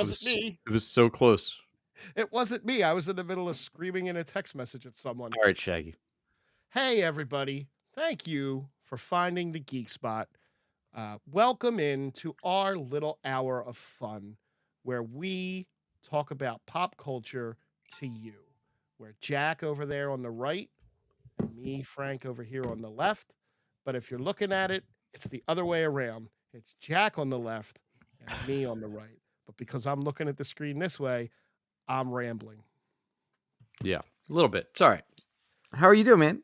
wasn't me. It was so close. It wasn't me. I was in the middle of screaming in a text message at someone. All right, Shaggy. Hey, everybody. Thank you for finding the Geek Spot. Welcome into our little hour of fun where we talk about pop culture to you. Where Jack over there on the right and me, Frank, over here on the left. But if you're looking at it, it's the other way around. It's Jack on the left and me on the right. But because I'm looking at the screen this way, I'm rambling. Yeah, a little bit. It's all right. How are you doing, man?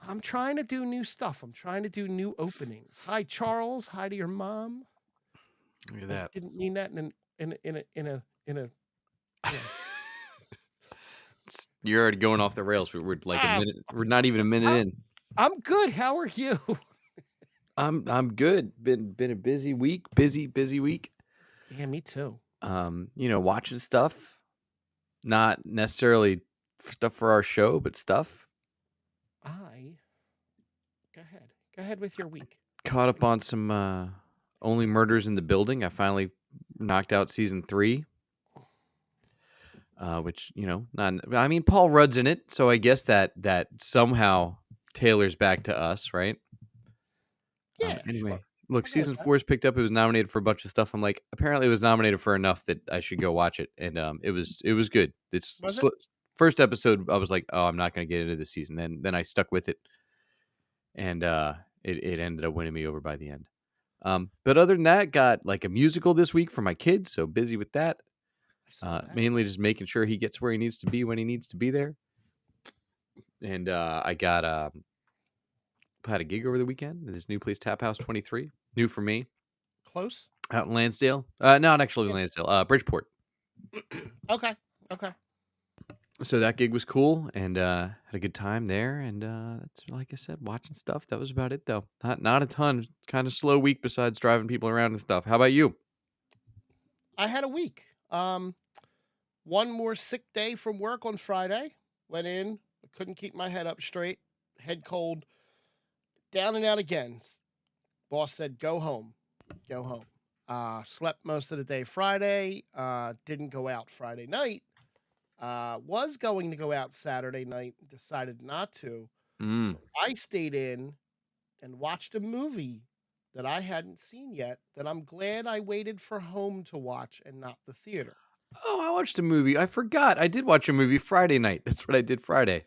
I'm trying to do new stuff. I'm trying to do new openings. Hi, Charles. Hi to your mom. Look at I that. didn't mean that in a you know. You're already going off the rails. We're like a Ah, minute. We're not even a minute I'm in. I'm good. How are you? I'm good. Been a busy week. Busy week. Yeah, me too. Watching stuff. Not necessarily stuff for our show, but stuff. I Go ahead. Go ahead with your week. Caught up on some Only Murders in the Building. I finally knocked out season 3. Which not. I mean, Paul Rudd's in it, so I guess that somehow tailors back to us, right? Yeah, sure. Anyway, look, I'll go with season that. 4 is picked up. It was nominated for a bunch of stuff. I'm like, apparently, it was nominated for enough that I should go watch it, and it was good. Was it? First episode, I was like, oh, I'm not going to get into this season. Then I stuck with it, and it ended up winning me over by the end. But other than that, got like a musical this week for my kids, so busy with that. I saw that. Mainly just making sure he gets where he needs to be when he needs to be there. And I got had a gig over the weekend at this new place, Tap House 23, new for me, Close? out in Lansdale. Not actually Yeah. Lansdale, Bridgeport. Okay. Okay. So that gig was cool, and had a good time there. And that's like I said, watching stuff. That was about it, though. Not a ton. Kind of slow week besides driving people around and stuff. How about you? I had a week. One more sick day from work on Friday. Went in, couldn't keep my head up straight, head cold, down and out again. Boss said, "Go home, go home." Slept most of the day Friday. Didn't go out Friday night. Was going to go out Saturday night. Decided not to. Mm. So I stayed in and watched a movie that I hadn't seen yet. That I'm glad I waited for home to watch and not the theater. Oh, I watched a movie. I forgot. I did watch a movie Friday night. That's what I did Friday.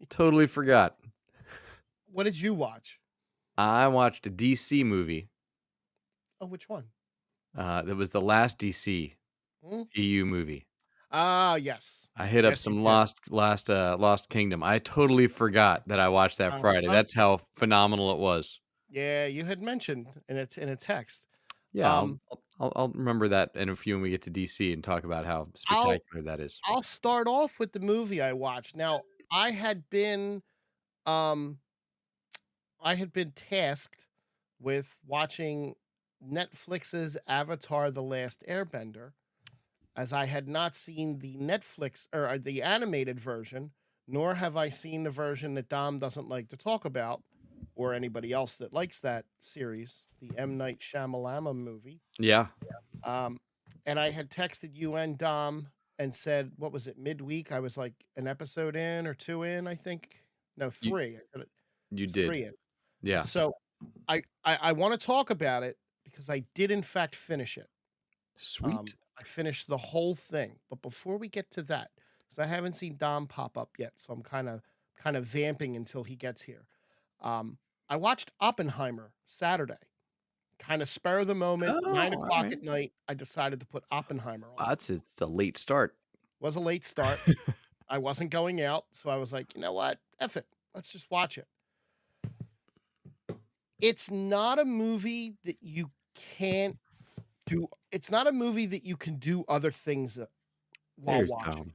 Totally forgot. What did you watch? I watched a DC movie. Oh, which one? That was the last DC Hmm? EU movie. Ah, yes. I hit up Yes, you some did. Lost Kingdom. I totally forgot that I watched that Friday. Uh-huh. That's how phenomenal it was. Yeah, you had mentioned in a text. Yeah, Um, I'll remember that in a few when we get to DC and talk about how I'll spectacular that is. I'll start off with the movie I watched. Now, um I had been tasked with watching Netflix's Avatar: The Last Airbender, as I had not seen the Netflix or the animated version, nor have I seen the version that Dom doesn't like to talk about, or anybody else that likes that series, the M. Night Shyamalama movie. Yeah, Um, and I had texted you and Dom and said, what was it, midweek? I was like an episode in or 2 in, I think. No, you 3. I said it you was did. 3 in. Yeah, So I wanna talk about it because I did in fact finish it. sweet. I finished the whole thing, but before we get to that, because I haven't seen Dom pop up yet, so I'm kinda vamping until he gets here. Um, I watched Oppenheimer Saturday. Kinda spur of the moment, Oh, 9 o'clock alright. at night, I decided to put Oppenheimer Wow, on. it's a late start. Was a late start. I wasn't going out, so I was like, "You know what? F it. Let's just watch it." It's not a movie that you can't it's not a movie that you can do other things, while There's watching, Tom.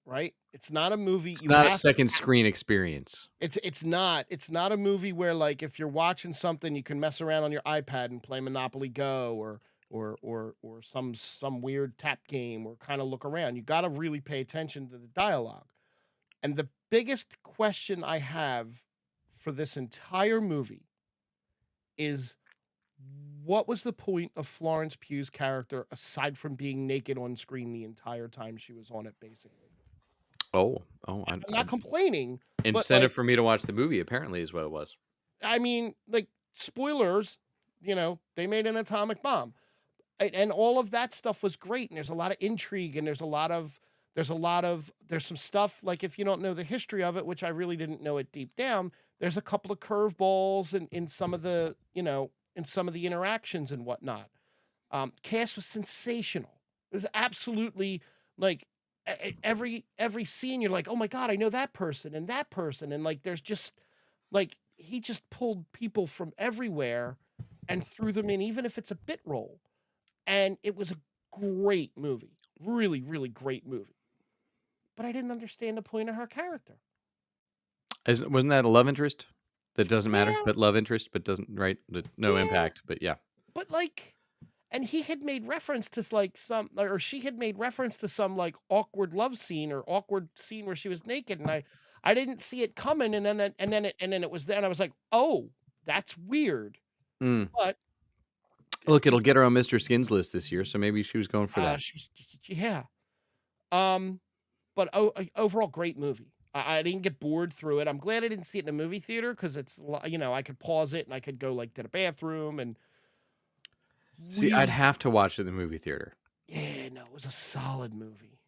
right? It's not a movie It's you not a have second screen experience. it's not a movie where, like, if you're watching something, you can mess around on your iPad and play Monopoly Go or some weird tap game or kinda look around. You gotta really pay attention to the dialogue, and the biggest question I have for this entire movie is what was the point of Florence Pugh's character aside from being naked on screen the entire time she was on it, basically? Oh, I'm not complaining, but, incentive like, for me to watch the movie apparently is what it was. I mean, like, spoilers, they made an atomic bomb. And all of that stuff was great, and there's a lot of intrigue, and there's some stuff, like, if you don't know the history of it, which I really didn't know it deep down, there's a couple of curveballs in some of the interactions and whatnot. Cast was sensational. It was absolutely, like, every scene, you're like, "Oh my god, I know that person," and, like, there's just like, he just pulled people from everywhere and threw them in, even if it's a bit role, and it was a great movie. Really, really great movie. But I didn't understand the point of her character. Wasn't that a love interest? That doesn't matter, Yeah, but love interest, but doesn't right? No yeah, impact, but yeah. but, like, and he had made reference to, like, or she had made reference to some, like, awkward love scene or awkward scene where she was naked, and I didn't see it coming, and then it was there, and I was like, "Oh, that's weird." Mm. But Look, it'll this get her on Mr. Skin's list this year, so maybe she was going for that. she was yeah. Um, but overall, great movie. I didn't get bored through it. I'm glad I didn't see it in a movie theater because I could pause it and I could go, like, to the bathroom and See, I'd really, have to watch it in the movie theater yeah, no, it was a solid movie.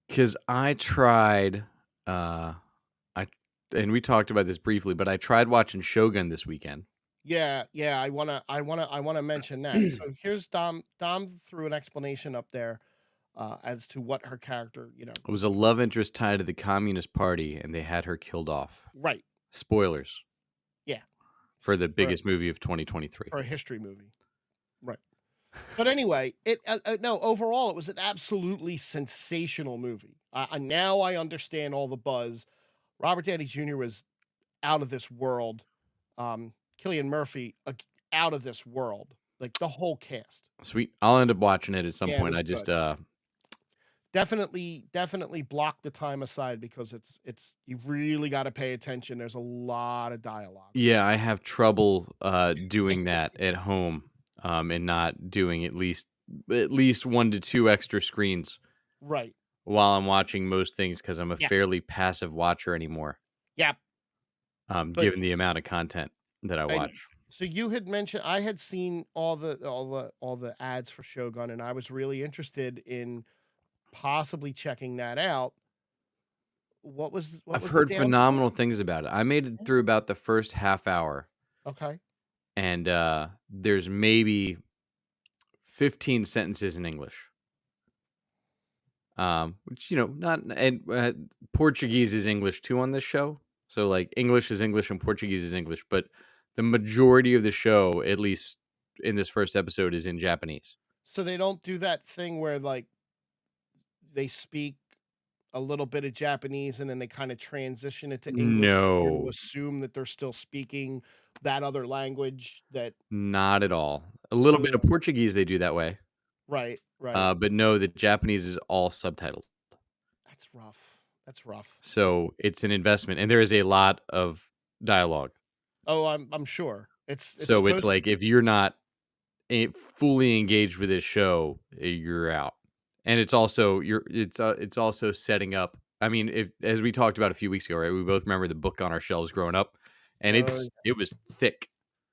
because I tried. I and we talked about this briefly, but I tried watching Shogun this weekend. Yeah, yeah, I wanna mention that. So here's Dom threw an explanation up there, as to what her character, It was a love interest tied to the Communist Party, and they had her killed off. right, Spoilers yeah, for the for biggest movie of 2023. a history movie, right. But anyway, no, overall, it was an absolutely sensational movie. Now I understand all the buzz. Robert Downey Jr. was out of this world. Cillian Murphy, out of this world. Like, the whole cast. Sweet. I'll end up watching it at some Yeah, it point. was I just good. Definitely block the time aside because it's you really gotta pay attention. There's a lot of dialogue. yeah, I have trouble doing that at home and not doing at least 1 to 2 extra screens Right. while I'm watching most things because I'm a Yeah. fairly passive watcher anymore, Yeah. But given the amount of content that I and watch. so you had mentioned I had seen all the ads for Shogun, and I was really interested in possibly checking that out. What I've was the heard downside? phenomenal things about it. I made it Yeah. through about the first half hour, Okay. and there's maybe 15 sentences in English. Which not and Portuguese is English too on this show. So like English is English and Portuguese is English, but the majority of the show, at least in this first episode, is in Japanese. So they don't do that thing where, like, they speak a little bit of Japanese and then they kinda transition it to English for you to No, assume that they're still speaking that other language that not at all. A little bit of Ugh. Portuguese they do that way, Right, right. but no, the Japanese is all subtitled. That's rough. That's rough. So it's an investment, and there is a lot of dialogue. Oh, I'm sure. It's So it's supposed to like if you're not fully engaged with this show, you're out. And it's also setting up. I mean, if as we talked about a few weeks ago, right? We both remember the book on our shelves growing up, and Oh, it was thick.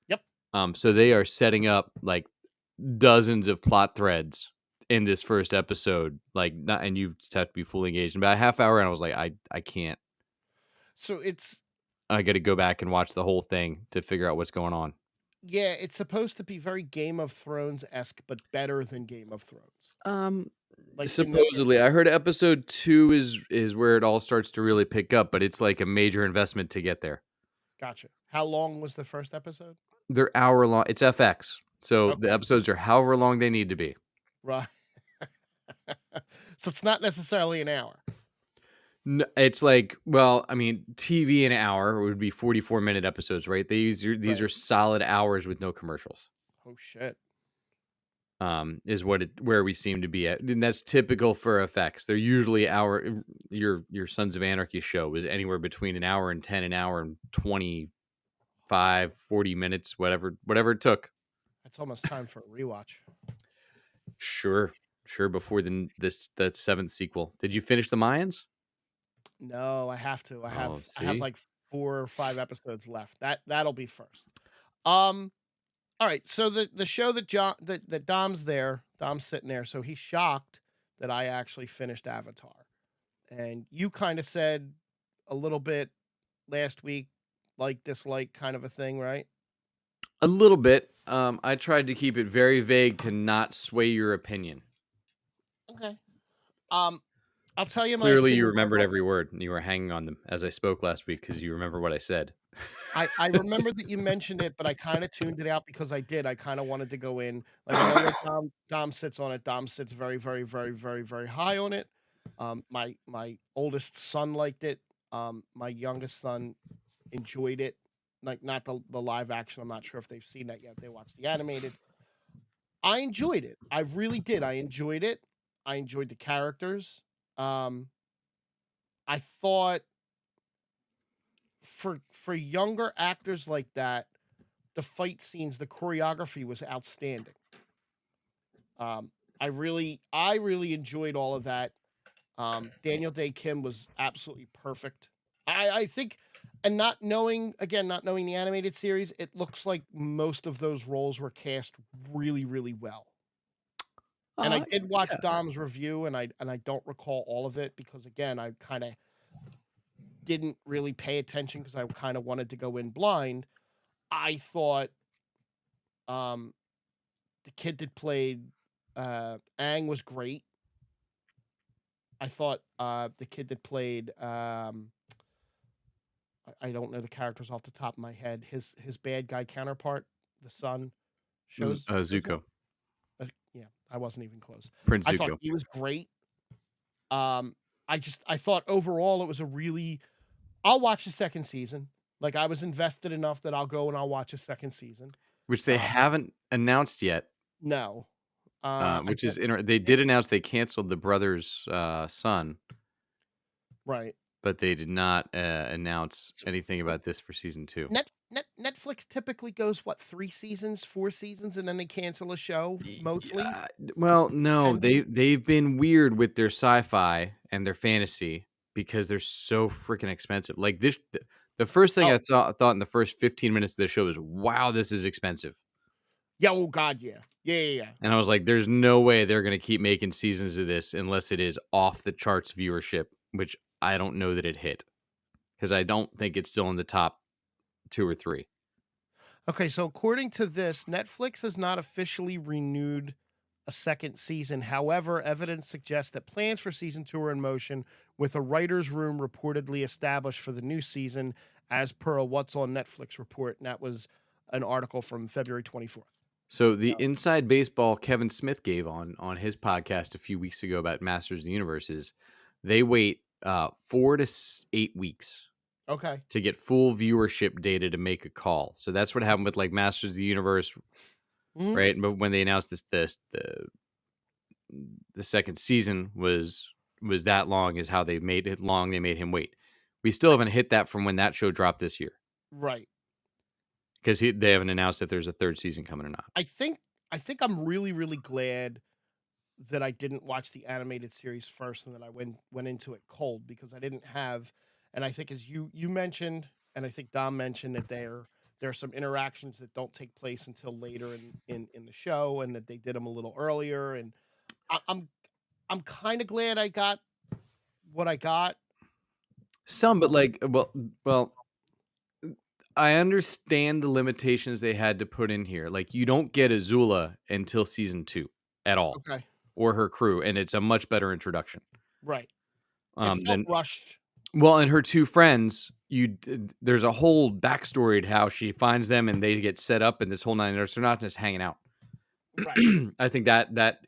yep. So they are setting up like dozens of plot threads in this first episode, like not, and you just have to be fully engaged. In about a half hour, and I was like, I can't. So it's I got to go back and watch the whole thing to figure out what's going on. yeah, it's supposed to be very Game of Thrones-esque, but better than Game of Thrones. Um, Like, in the Supposedly, I heard episode 2 is where it all starts to really pick up, but it's like a major investment to get there. gotcha. How long was the first episode? They're hour long. It's FX, so the Okay. episodes are however long they need to be. Right. So it's not necessarily an hour. It's like, well, I mean, TV an hour would be 44-minute episodes, right? These Right. are solid hours with no commercials. Oh, shit. Is where we seem to be at, and that's typical for effects. They're usually your Sons of Anarchy show is anywhere between an hour and 10, an hour and 25, 40 minutes, whatever it took. It's almost time for a rewatch. Sure, sure. Before the seventh sequel, did you finish the Mayans? No, I have to. Oh, I have see, like 4 or 5 episodes left. That'll be first. Um, all right. So the show that that Dom's there, Dom's sitting there, so he's shocked that I actually finished Avatar. And you kind of said a little bit last week, like dislike kind of a thing, right? a little bit. I tried to keep it very vague to not sway your opinion. Okay. Um, I'll tell you my Clearly, you opinion. remembered every word, and you were hanging on them as I spoke last week because you remember what I said. I remember that you mentioned it, but I kinda tuned it out because I did. I kinda wanted to go in like, I know where Dom sits on it. Dom sits very, very, very, very, very high on it. My oldest son liked it. My youngest son enjoyed it. Like, not the live action, I'm not sure if they've seen that yet. They watched the animated. I enjoyed it. I really did. I enjoyed it. I enjoyed the characters. Um, I thought for younger actors like that, the fight scenes, the choreography was outstanding. Um, I really enjoyed all of that. Daniel Day Kim was absolutely perfect. I think, and not knowing again, not knowing the animated series, it looks like most of those roles were cast really, really well. And I did watch Yeah. Dom's review, and I don't recall all of it because again, I kind of didn't really pay attention because I kind of wanted to go in blind. I thought um the kid that played Aang was great. I thought the kid that played I don't know the characters off the top of my head. His bad guy counterpart, the son, shows up. Zuko, Yeah, I wasn't even close. Prince I thought Zuko. he was great. Um, I thought overall it was a really. I'll watch the second season. Like I was invested enough that I'll go and I'll watch a second season. Which they Um, haven't announced yet, no, I which is don't they think did announce they canceled the brother's, son, right. but they did not, announce So, anything so about this for season 2. Netflix typically goes, what, 3 seasons, 4 seasons, and then they cancel a show mostly? Yeah, well, no, Depending. they've been weird with their sci-fi and their fantasy because they're so freaking expensive. Like, the first thing Oh, thought in the first 15 minutes of the show is, "Wow, this is expensive." yeah, oh god, yeah. Yeah, yeah, yeah. And I was like, "There's no way they're gonna keep making seasons of this unless it is off the charts viewership," which I don't know that it hit because I don't think it's still in the top 2 or 3. Okay, so according to this, Netflix has not officially renewed a second season. However, evidence suggests that plans for season 2 are in motion, with a writer's room reportedly established for the new season, as per a What's on Netflix report. And that was an article from February 24th. So the inside baseball Kevin Smith gave on his podcast a few weeks ago about Masters of the Universe is they wait 8 weeks Okay. to get full viewership data to make a call. So that's what happened with like Masters of the Universe, Mhm. right? But when they announced the second season was that long is how they made it long. They made him wait. We still I haven't hit that from when that show dropped this year right. because they haven't announced if there's a third season coming or not. I think I'm really, really glad that I didn't watch the animated series first and that I went into it cold because I didn't have and I think as you mentioned and I think Dom mentioned that there are some interactions that don't take place until later in the show and that they did them a little earlier and I, I'm kind of glad I got what I got. Some, but But like, well, I understand the limitations they had to put in here. Like, you don't get Azula until season 2 at all, okay, or her crew, and it's a much better introduction. right. It felt Than rushed. well, and her 2 friends, there's a whole backstory to how she finds them, and they get set up in this whole 9 yards. They're not just hanging out. Right. I think that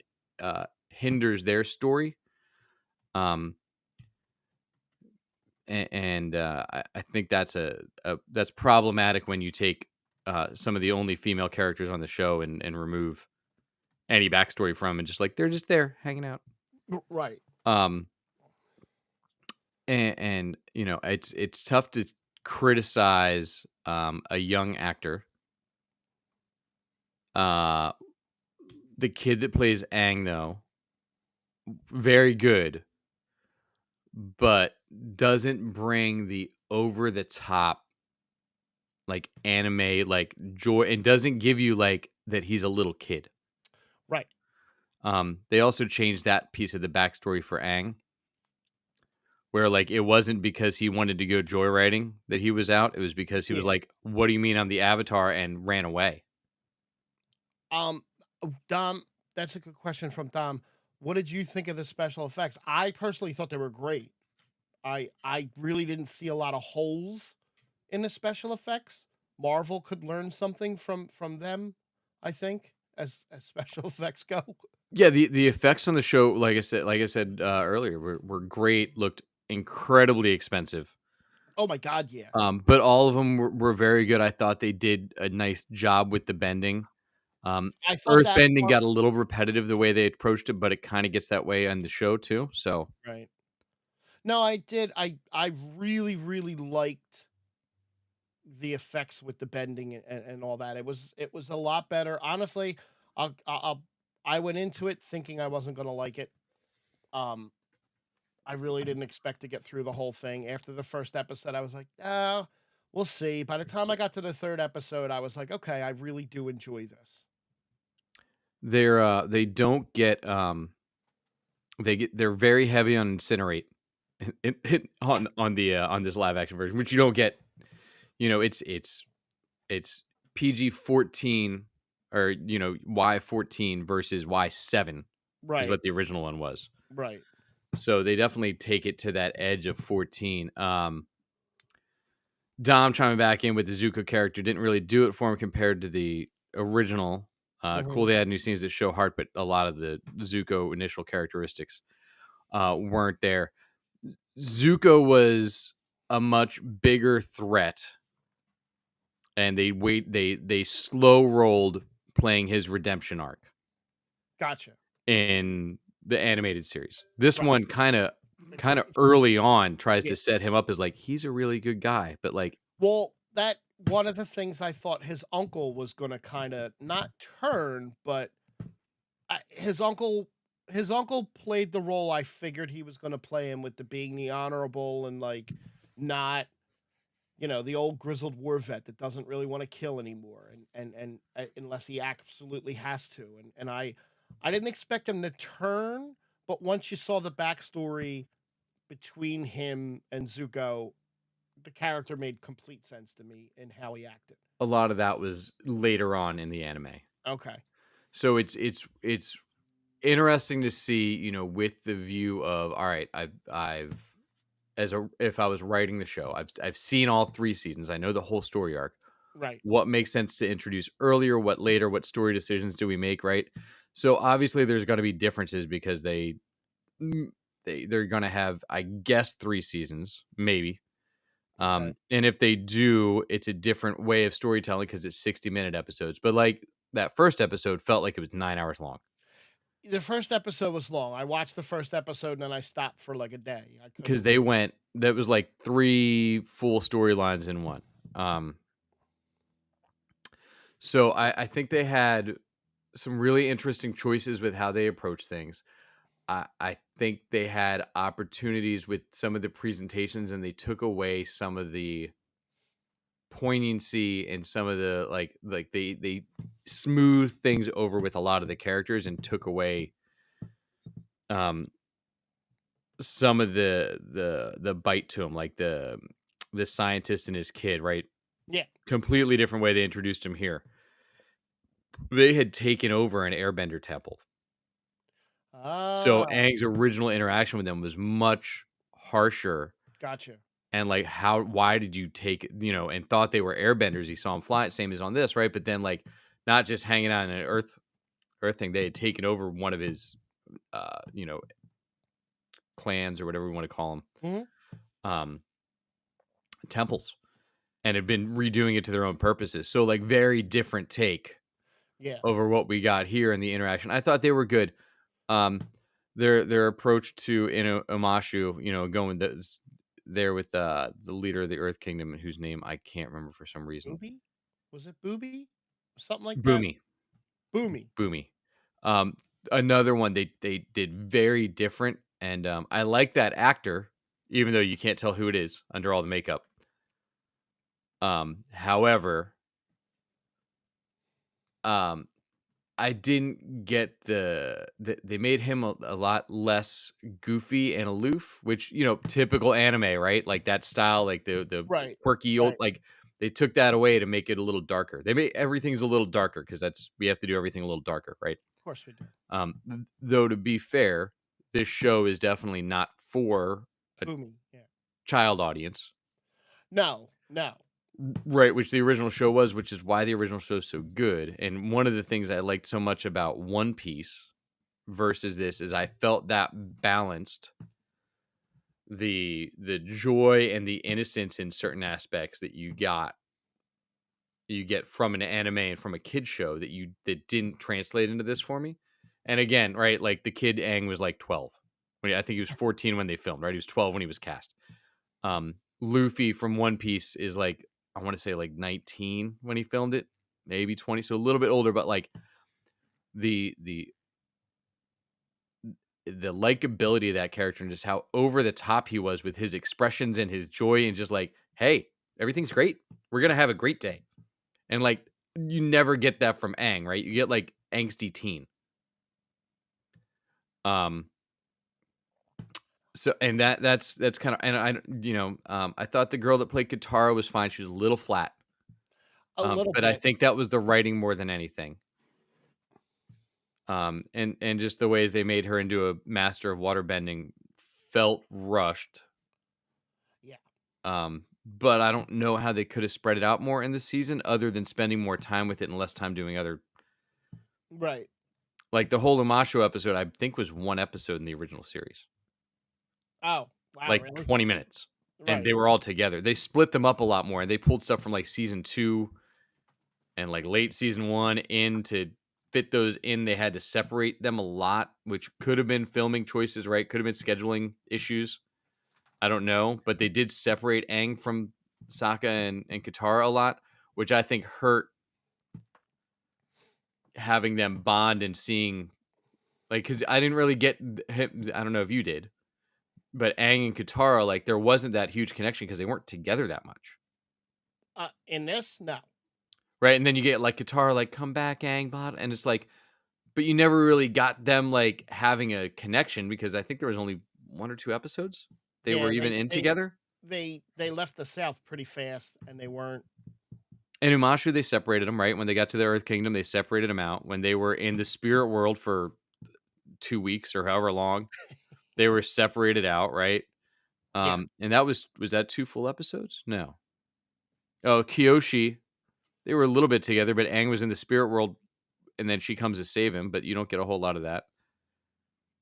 hinders their story. Um, I think that's that's problematic when you take some of the only female characters on the show and remove any backstory from and just like they're just there hanging out. Right. Um, and you know it's tough to criticize a young actor Uh, the kid that plays Aang, though, very good, but doesn't bring the over the top like anime like joy and doesn't give you like that he's a little kid. Right. They also changed that piece of the backstory for Aang, where like it wasn't because he wanted to go joyriding that he was out. It was because he was Yeah. like, "What do you mean I'm the Avatar?" and ran away. Um, Dom, that's a good question from Dom. What did you think of the special effects? I personally thought they were great. I really didn't see a lot of holes in the special effects. Marvel could learn something from them, I think, as special effects go. Yeah, the effects on the show, like I said earlier, were great. Looked incredibly expensive. Oh my god, yeah. But all of them were very good. I thought they did a nice job with the bending. I thought that Earthbending part got a little repetitive the way they approached it, but it kind of gets that way on the show too. So right. No, I did. I really really liked the effects with the bending and all that. It was a lot better. Honestly, I went into it thinking I wasn't going to like it. Um I really didn't expect to get through the whole thing. After the first episode, I was like, "Oh, we'll see." By the time I got to the 3rd episode, I was like, "Okay, I really do enjoy this." they don't get they're very heavy on incinerate on this live action version, which you don't get. It's PG-14 or Y-14 versus Y-7 is Right, what the original one was. right. So they definitely take it to that edge of 14. Dom chiming back in with the Zuko character didn't really do it for him compared to the original. Cool, Mhm. they had new scenes that show heart, but a lot of the Zuko initial characteristics weren't there. Zuko was a much bigger threat, and they slow rolled playing his redemption arc Gotcha. in the animated series. This Right. one It kind of pushes early on tries yeah. to set him up as like he's a really good guy, but like Well, that one of the things I thought his uncle was gonna kinda not turn, but his uncle played the role I figured he was gonna play him with the being the honorable and, like, not, the old grizzled war vet that doesn't really wanna kill anymore and unless he absolutely has to, and I didn't expect him to turn, but once you saw the backstory between him and Zuko, the character made complete sense to me in how he acted. a lot of that was later on in the anime. Okay. So it's interesting to see, with the view of all right, I've as a if I was writing the show, I've seen all 3 seasons. I know the whole story arc. Right. What makes sense to introduce earlier, what later, what story decisions do we make, right? So obviously there's going to be differences because mm, they're going to have I guess 3 seasons, maybe. Okay. And if they do, it's a different way of storytelling because it's 60-minute episodes. But like that first episode felt like it was 9 hours long The first episode was long. I watched the first episode and then I stopped for like a day. I because couldn't. that was like 3 full storylines in one. Um, so I think they had some really interesting choices with how they approach things. I think they had opportunities with some of the presentations and they took away some of the poignancy and some of the like they smooth things over with a lot of the characters and took away um some of the bite to him, like the scientist and his kid, right? Yeah. Completely different way they introduced him here. They had taken over an airbender temple. So Ah, Aang's original interaction with them was much harsher. gotcha. And like why did you take and thought they were airbenders? He saw them fly, same as on this, right? But then like not just hanging out in an earth thing, they had taken over one of his uh, you know, clans or whatever we want to call them, Mhm. um, temples, and had been redoing it to their own purposes. So like very different take Yeah. over what we got here in the interaction. I thought they were good. Um, their approach to Umashu, going there with the leader of the Earth Kingdom, whose name I can't remember for some reason. Booby? Was it Booby? Something like that? Boomy. Boomy. Boomy. Um, Another one they did very different, and I like that actor, even though you can't tell who it is under all the makeup. However, um, I didn't get they made him a lot less goofy and aloof, which, typical anime, right? Like that style, like the Right. quirky old, Right. like they took that away to make it a little darker. They made everything's a little darker because we have to do everything a little darker, right? Of course we do. Though to be fair, this show is definitely not for a Boomy. Yeah. child audience, No. No. right? Which the original show was, which is why the original show is so good. And one of the things I liked so much about One Piece versus this is I felt that balanced the joy and the innocence in certain aspects that you get from an anime and from a kid show that didn't translate into this for me. And again, right, like the kid Aang was like 12. I think he was 14 when they filmed, right? He was 12 when he was cast. Luffy from One Piece is like, I want to say like 19 when he filmed it, maybe 20, so a little bit older, but like the the the likability of that character and just how over the top he was with his expressions and his joy and just like, hey, everything's great. We're gonna have a great day. And like you never get that from Aang, right? You get like angsty teen. Um so and that's kind of, and I thought the girl that played Katara was fine. She was a little flat. A little But I bit. think that was the writing more than anything. And just the ways they made her into a master of waterbending felt rushed. Yeah. But I don't know how they could have spread it out more in the season other than spending more time with it and less time doing other, Right. like the whole Umasho episode, I think was one episode in the original series, Oh. Wow. like Really? 20 minutes. And Right. they were all together. They split them up a lot more and they pulled stuff from like season 2 and like late season 1 in to fit those in. They had to separate them a lot, which could have been filming choices, right? Could have been scheduling issues. I don't know, but they did separate Aang from Sokka and Katara a lot, which I think hurt having them bond and seeing, like, because I didn't really get him. I don't know if you did, but Aang and Katara, like, there wasn't that huge connection because they weren't together that much, In this, no. right? And then you get like Katara, like, come back, Aang, blah, and it's like, but you never really got them like having a connection because I think there was only 1 or 2 episodes they Yeah. were even in together. They left the South pretty fast, and they weren't. And Umashu, they separated them, right? When they got to the Earth Kingdom, they separated them out. When they were in the spirit world for 2 weeks or however long, they were separated out, right? Yeah. And that was that 2 full episodes? No. Oh, Kyoshi, they were a little bit together, but Aang was in the spirit world, and then she comes to save him, but you don't get a whole lot of that.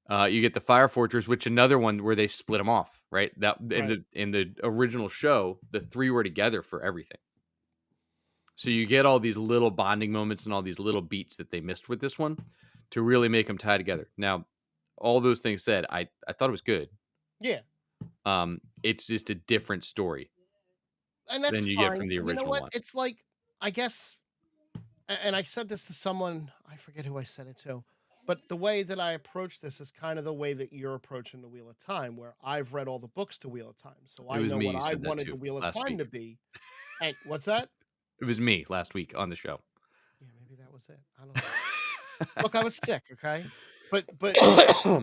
You get the Fire Fortress, which another one where they split them off, right? That in Right. the original show, the three were together for everything. So you get all these little bonding moments and all these little beats that they missed with this one to really make them tie together. Now, all those things said, I thought it was good. Yeah. It's just a different story And that's than you get fine. from the You know original what? one. It's like, I guess, and I said this to someone, I forget who I said it to, but the way that I approach this is kind of the way that you're approaching the Wheel of Time, where I've read all the books to Wheel of Time. So It I was know me what who I said that wanted the too Wheel of last Time week. to be. And what's that? It was me last week on the show. Yeah, maybe that was it. I don't know. Look, I was sick, okay? But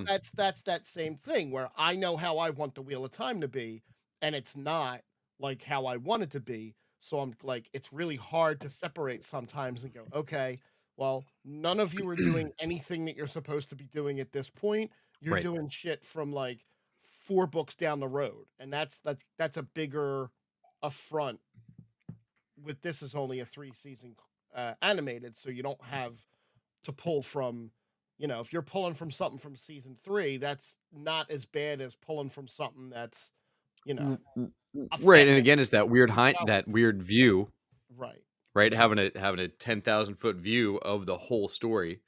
that's that same thing where I know how I want the Wheel of Time to be, and it's not like how I want it to be. So I'm like, it's really hard to separate sometimes and go, okay, well, none of you are doing anything that you're supposed to be doing at this point. You're Right. doing shit from like 4 books down the road, and that's a bigger affront. With this is only a 3 season animated, so you don't have to pull from, if you're pulling from something from season 3, that's not as bad as pulling from something that's, you know, a Right. And fan again, it's that weird developed. that weird view, Right. right? Having a 10,000 foot view of the whole story.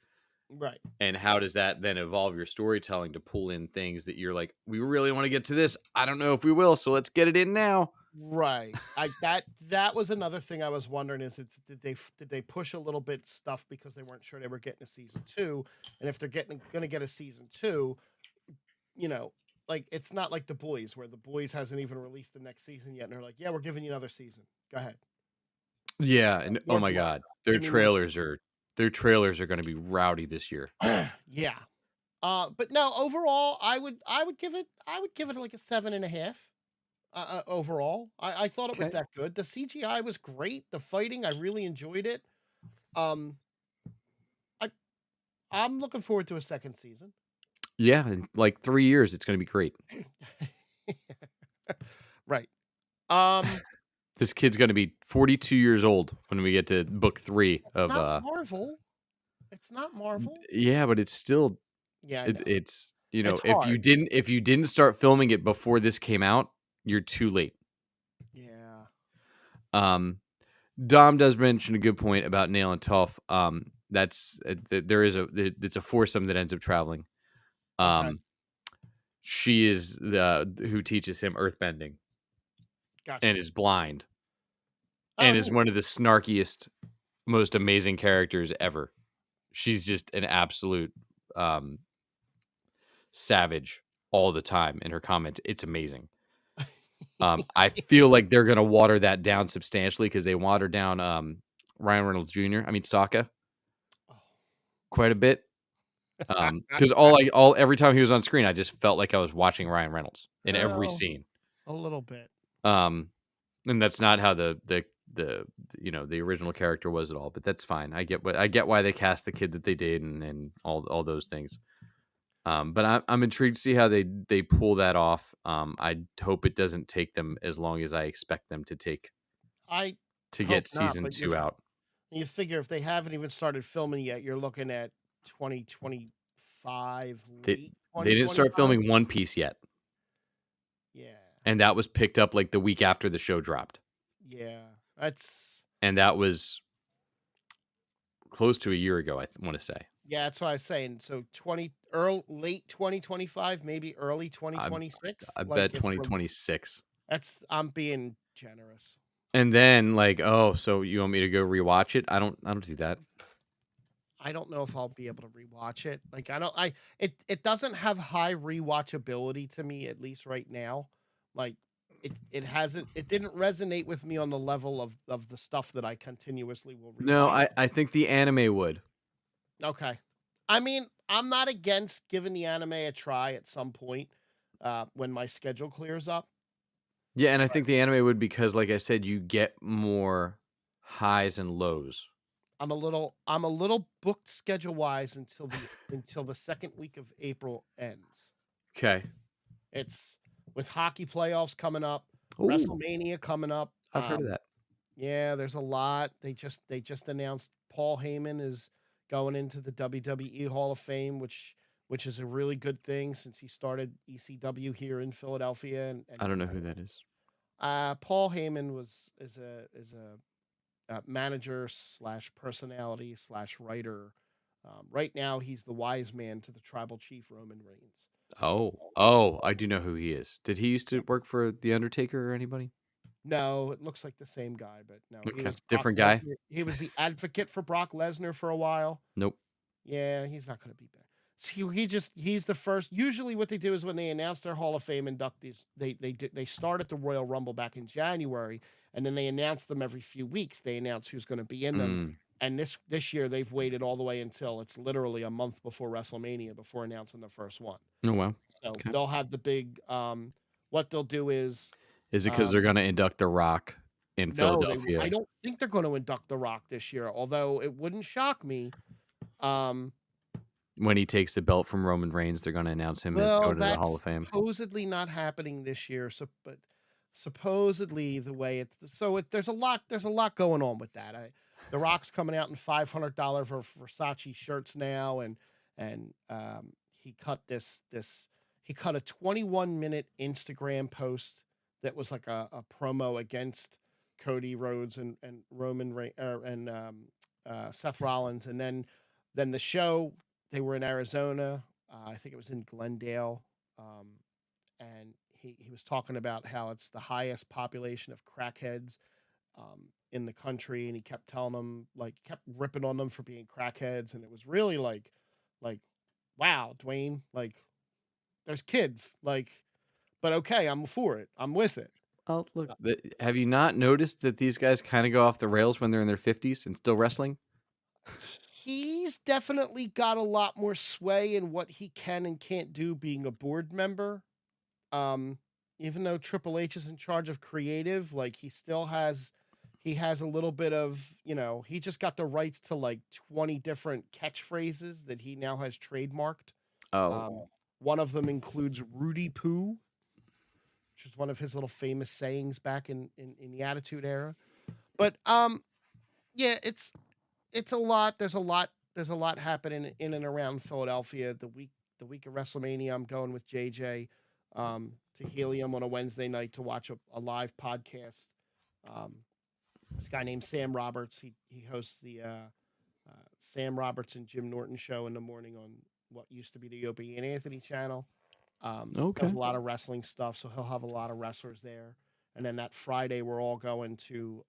Right. And how does that then evolve your storytelling to pull in things that you're like, we really want to get to this. I don't know if we will, so let's get it in now. Right. That was another thing I was wondering is did they push a little bit stuff because they weren't sure they were getting a season 2, and if they're getting gonna get a season 2, you know, like, it's not like The Boys, where The Boys hasn't even released the next season yet, and they're like, "Yeah, we're giving you another season. Go ahead. Yeah, and oh More my blood. god, Give me more their trailers are gonna be rowdy this year. Yeah. But no, overall, I would give it, like, a 7.5, overall. I thought it was Okay. that good. The CGI was great. The fighting, I really enjoyed it. Um, I I'm looking forward to a 2nd season. Yeah, in like 3 years, it's gonna be great. Right. Um, This kid's gonna be 42 years old when we get to book 3 it's of, not Marvel. It's not Marvel. yeah, but it's still Yeah, I know. it's, you It's know, hard. if you didn't start filming it before this came out, you're too late. Yeah. Um, Dom does mention a good point about Nail and Tough. That's there is it's a foursome that ends up traveling. Okay. Um, she is the who teaches him earthbending and Gotcha. is blind Oh, and is neat. one of the snarkiest, most amazing characters ever. She's just an absolute um, savage all the time in her comments. It's amazing. I feel like they're gonna water that down substantially because they watered down Ryan Reynolds Jr. I mean Sokka Oh. quite a bit. Because all every time he was on screen, I just felt like I was watching Ryan Reynolds in every Oh, scene. a little bit. Um, and that's not how the the original character was at all. But that's fine. I get why they cast the kid that they did and all those things. But I'm intrigued to see how they pull that off. I hope it doesn't take them as long as I expect them to take I to hope get not, season but 2 out. you figure if they haven't even started filming yet, you're looking at 2025, They late they didn't start 2025. filming One Piece yet, Yeah. and that was picked up like the week after the show dropped, Yeah. That's and that was close to a year ago. I want to say. yeah, that's what I was saying. So late 2025, maybe early I 2026. I Like bet if we're 2026. I'm being generous. And then like, oh, so you want me to go rewatch it? I don't do that. I don't know if I'll be able to rewatch it. Like I don't I it doesn't have high rewatchability to me at least right now. Like it didn't resonate with me on the level of the stuff that I continuously will No, rewatch. I think the anime would. Okay. I mean, I'm not against giving the anime a try at some point when my schedule clears up. Yeah, and I think the anime would because like I said, you get more highs and lows. I'm a little booked schedule wise until the second week of April ends. Okay. It's with hockey playoffs coming up, Oh, WrestleMania coming up. I've heard of that. Yeah, there's a lot. They just announced Paul Heyman is going into the WWE Hall of Fame, which is a really good thing since he started ECW here in Philadelphia, I don't know who that is. Paul Heyman was is a manager slash personality slash writer. Right now, he's the wise man to the tribal chief Roman Reigns. Oh, oh, I do know who he is. Did he used to work for The Undertaker or anybody? No, it looks like the same guy, but no, he Okay, was Brock different guy. Lesnar. He was the advocate for Brock Lesnar for a while. Nope. Yeah, he's not gonna be back. So he's the first usually what they do is when they announce their Hall of Fame inductees, they start at the Royal Rumble back in January, and then they announce them every few weeks. They announce who's gonna be in them. Mm. And this year they've waited all the way until it's literally a month before WrestleMania before announcing the first one. Oh wow. So Okay. they'll have the big what they'll do is Is it because um they're gonna induct The Rock in no, I Philadelphia don't think they're gonna induct The Rock this year, although it wouldn't shock me. Um when he takes the belt from Roman Reigns? They're gonna announce him as Well, going to the Hall that's of Fame. supposedly not happening this year, so but supposedly the way it's so there's a lot going on with that. The Rock's coming out in $500 Versace shirts now, and he cut he cut a 21-minute Instagram post that was like a promo against Cody Rhodes and Seth Rollins, and then the show they were in Arizona. I think it was in Glendale, um, and he was talking about how it's the highest population of crackheads in the country, and he kept telling them, like, kept ripping on them for being crackheads, and it was really like, wow, Dwayne, like, there's kids, like, but okay, I'm for it, I'm with it. Oh, look, Uh, have you not noticed that these guys kind of go off the rails when they're in their 50s and still wrestling? he's definitely got a lot more sway in what he can and can't do being a board member. Um, Even though Triple H is in charge of creative, like he has a little bit of, he just got the rights to like 20 different catchphrases that he now has trademarked. Oh, Um, One of them includes Rudy Poo, which is one of his little famous sayings back in the Attitude Era. But yeah, it's a lot. There's a lot happening in and around Philadelphia. The week of WrestleMania, I'm going with JJ to Helium on a Wednesday night to watch a live podcast. Um, this guy named Sam Roberts. He hosts the Sam Roberts and Jim Norton show in the morning on what used to be the Opie and Anthony channel. Does okay. a lot of wrestling stuff, so he'll have a lot of wrestlers there. And then that Friday, we're all going to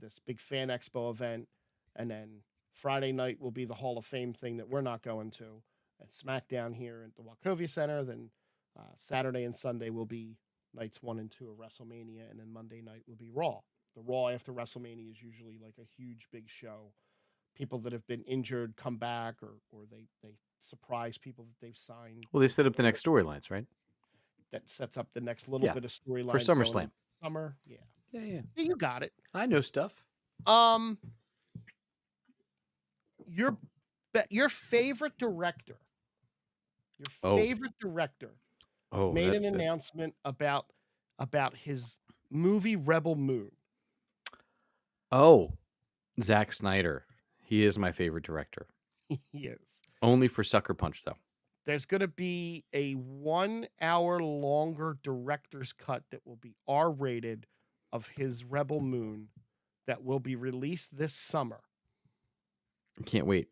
this big fan expo event, and then Friday night will be the Hall of Fame thing that we're not going to at SmackDown here at the Wachovia Center. Then Saturday and Sunday will be nights 1 and 2 of WrestleMania, and then Monday night will be Raw. The Raw after WrestleMania is usually like a huge big show. People that have been injured come back, or they surprise people that they've signed. Well, they set up the next storylines, right? That sets up the next little Yeah, bit of for storylines going SummerSlam. into summer. Yeah, Yeah, yeah. yeah, you got it. I know stuff. Um, your your favorite director, your Oh, favorite director oh, made an announcement about his movie Rebel Moon. oh, Zack Snyder. He is my favorite director. He is. Only for Sucker Punch, though. There's going to be a 1 hour longer director's cut that will be R rated of his Rebel Moon that will be released this summer. Can't wait.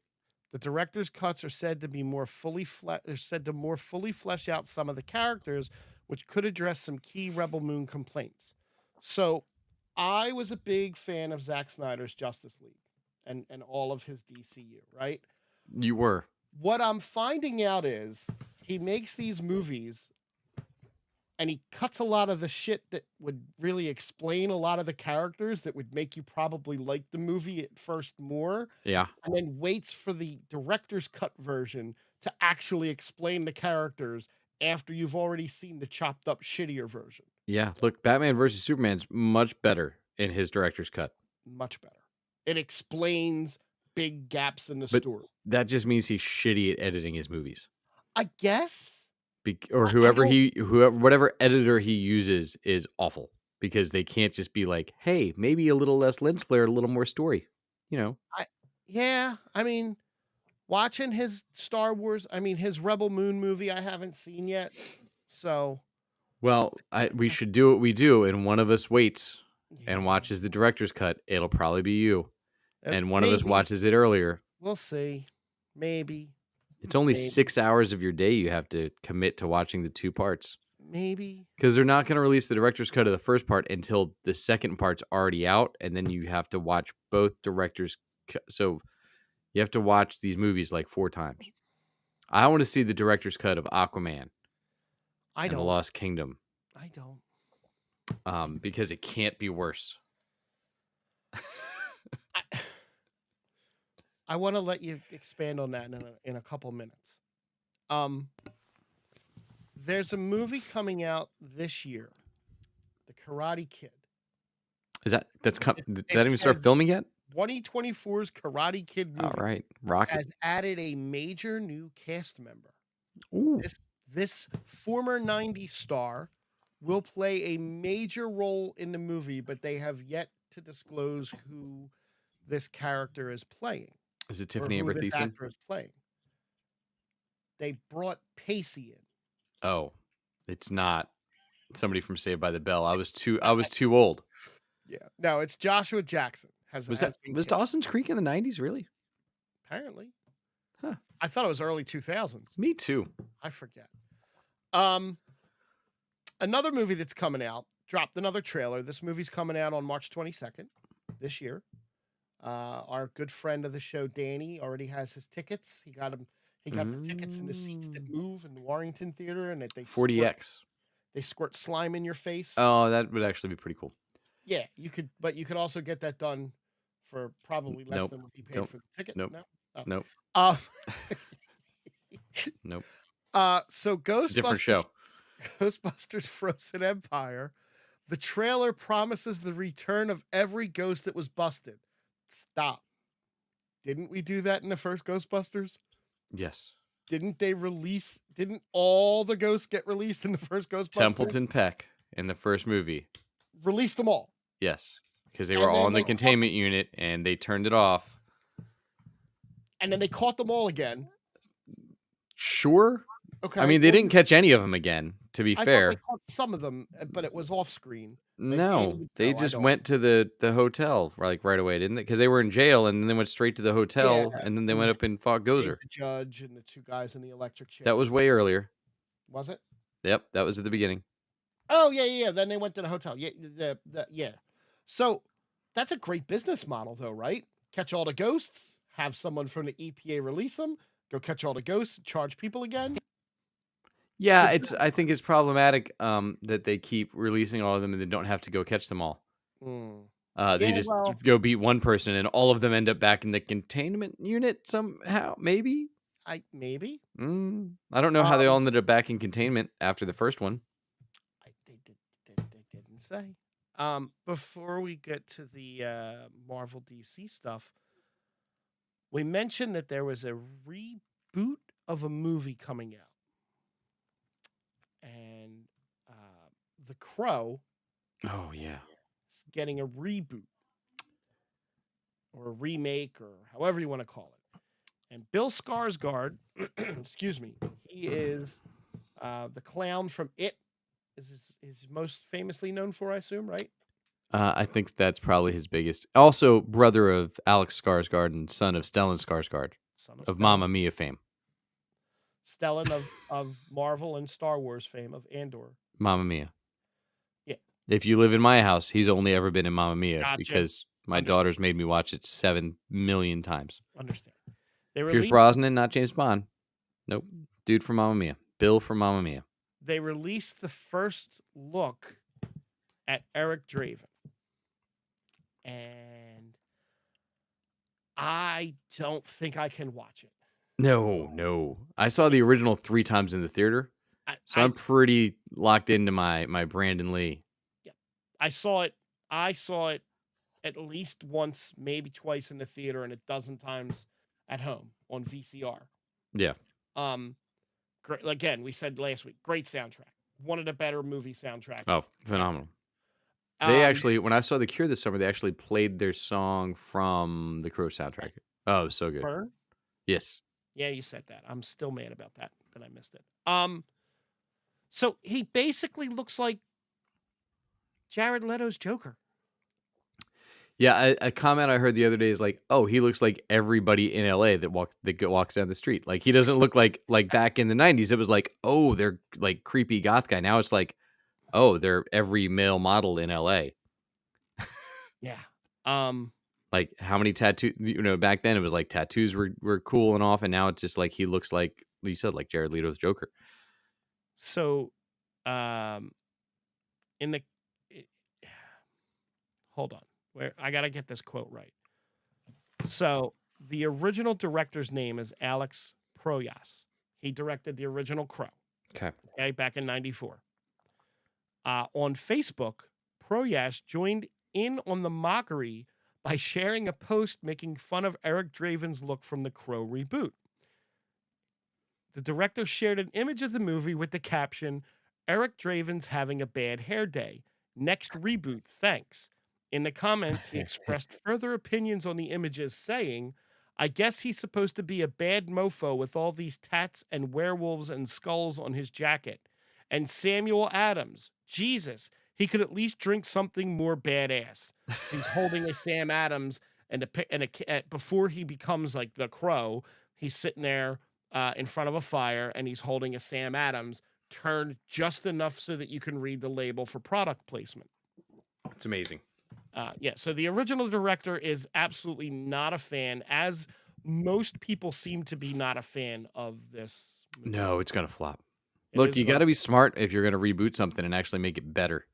The director's cuts are said to be more fully flesh out some of the characters, which could address some key Rebel Moon complaints. So, I was a big fan of Zack Snyder's Justice League and all of his DCU, right? You were. What I'm finding out is he makes these movies and he cuts a lot of the shit that would really explain a lot of the characters that would make you probably like the movie at first more, Yeah. and then waits for the director's cut version to actually explain the characters after you've already seen the chopped up shittier version. Yeah. Look, Batman versus Superman's much better in his director's cut. Much better. It explains big gaps in the But story. that just means he's shitty at editing his movies. I guess. Or I don't. whatever editor he uses is awful because they can't just be like, hey, maybe a little less lens flare, a little more story. You know, Yeah. I mean, watching his Star Wars, I mean, his Rebel Moon movie, I haven't seen yet. So, well, we should do what we do, and one of us waits and yeah. watches the director's cut. It'll probably be you, and one of us Maybe. watches it earlier. We'll see. Maybe. It's only Maybe. 6 hours of your day you have to commit to watching the two parts. Maybe. Because they're not going to release the director's cut of the first part until the second part's already out, and then you have to watch both directors. So you have to watch these movies like 4 times. I want to see the director's cut of Aquaman I and the don't. Lost Kingdom, I don't. because it can't be worse. I, I want to let you expand on that in a couple minutes. Um, there's a movie coming out this year, The Karate Kid. Did It that even start says filming yet? 2024's Karate Kid All movie right, Rocket. has added a major new cast member. Ooh, This former 90s star will play a major role in the movie, but they have yet to disclose who this character is playing is it or Tiffany who Amber this Thiessen? actor is playing. They brought Pacey in. Oh, it's not somebody from Saved by the Bell. I was too old. Yeah. No, it's Joshua Jackson has been Was cast, Dawson's Creek in the 90s? Really? apparently. Huh. I thought it was early 2000s. Me too. I forget. Um another movie that's coming out dropped another trailer. This movie's coming out on March 22nd this year. Our good friend of the show, Danny, already has his tickets. He got him. He got the tickets in the seats that Mm. move in the Warrington Theater, and that 40X. they squirt slime in your face. Oh, that would actually be pretty cool. Yeah, you could, but you could also get that done for probably less Nope. than what you paid Don't. for the ticket. Nope. No. Oh. Nope. Uh, Nope. so It's a different show. Ghostbusters Frozen Empire. The trailer promises the return of every ghost that was busted. Stop. Didn't we do that in the first Ghostbusters? Yes. Didn't all the ghosts get released in the first Ghostbusters? Templeton Peck in the first movie. Released them all. Yes. Because they were And all then in the they containment unit and they turned it off. And then they caught them all again. Sure. Okay. I mean, they didn't catch any of them again, to be I thought fair. they caught some of them, but it was off screen. Maybe No, would they know, I just don't. went to the hotel like right away, didn't they? Because they were in jail and then they went straight to the hotel Yeah, and then they and went up and fought saved Gozer. the judge and the two guys in the electric chair. That was way earlier. Was it? Yep, that was at the beginning. Oh yeah. Then they went to the hotel. Yeah, yeah. So that's a great business model, though, right? Catch all the ghosts, have someone from the EPA release them, go catch all the ghosts, charge people again. Yeah, I think it's problematic that they keep releasing all of them and they don't have to go catch them all. Mm. They Yeah, just well, go beat one person and all of them end up back in the containment unit somehow, maybe? maybe I don't know how they all ended up back in containment after the first one. they didn't say. Before we get to the Marvel DC stuff, we mentioned that there was a reboot of a movie coming out, and The Crow Oh, yeah. is getting a reboot or a remake or however you want to call it. And Bill Skarsgård, excuse me, he is the clown from It. Is most famously known for, I assume, right? I think that's probably his biggest. Also, brother of Alex Skarsgård and son of Stellan Skarsgård Son of of Stellan. Mamma Mia fame. Stellan of Marvel and Star Wars fame of Andor. Mamma Mia. Yeah. If you live in my house, he's only ever been in Mamma Mia Gotcha. because my Understand. daughters made me watch it 7 million times. Understand. Pierce Brosnan, not James Bond. Nope. Dude from Mamma Mia. Bill from Mamma Mia. They released the first look at Eric Draven. And I don't think I can watch it. No. I saw the original 3 times in the theater. So I'm pretty locked into my Brandon Lee. Yeah. I saw it at least once, maybe twice in the theater and a dozen times at home on VCR. Yeah. Great, again, we said last week, great soundtrack. One of the better movie soundtracks. Oh, phenomenal. They actually, when I saw The Cure this summer, they actually played their song from the Crow soundtrack. Oh, so good. Burn? Yes. Yeah, you said that. I'm still mad about that I missed it. So he basically looks like Jared Leto's Joker. Yeah, a comment I heard the other day is like, "Oh, he looks like everybody in LA that walks down the street. Like he doesn't look like back in the 90s it was like, "Oh, they're like creepy goth guy." Now it's like, "Oh, they're every male model in LA." Yeah. Like how many tattoos, back then it was like tattoos were cool and off and now it's just like he looks like you said like Jared Leto's Joker. So hold on. Where I got to get this quote right. So the original director's name is Alex Proyas. He directed the original Crow. Okay, back in 94. On Facebook, Proyas joined in on the mockery by sharing a post making fun of Eric Draven's look from the Crow reboot. The director shared an image of the movie with the caption, "Eric Draven's having a bad hair day. Next reboot, thanks." In the comments, he expressed further opinions on the images, saying, "I guess he's supposed to be a bad mofo with all these tats and werewolves and skulls on his jacket. And Samuel Adams, Jesus, he could at least drink something more badass." He's holding a Sam Adams and before he becomes like the Crow, he's sitting there in front of a fire and he's holding a Sam Adams turned just enough so that you can read the label for product placement. It's amazing. Yeah, so the original director is absolutely not a fan, as most people seem to be not a fan of this movie. No, it's gonna flop. It Look, is you going got to. to be smart if you're gonna reboot something and actually make it better.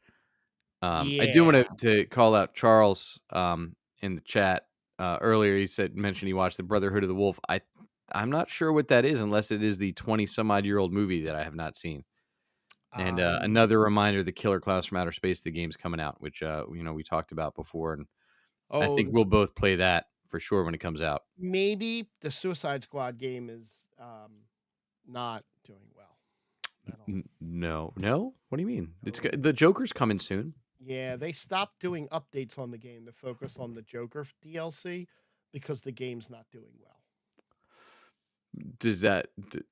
I do Yeah. want to call out Charles in the chat earlier. He mentioned he watched the Brotherhood of the Wolf. I'm not sure what that is unless it is the 20 some odd year old movie that I have not seen. And Um, another reminder: the Killer Clowns from Outer Space, the game's coming out, which we talked about before, and I oh, think we'll both play that for sure when it comes out. maybe the Suicide Squad game is not doing well at all. No, no. What do you mean? No. The Joker's coming soon. Yeah, they stopped doing updates on the game to focus on the Joker DLC because the game's not doing well. Does that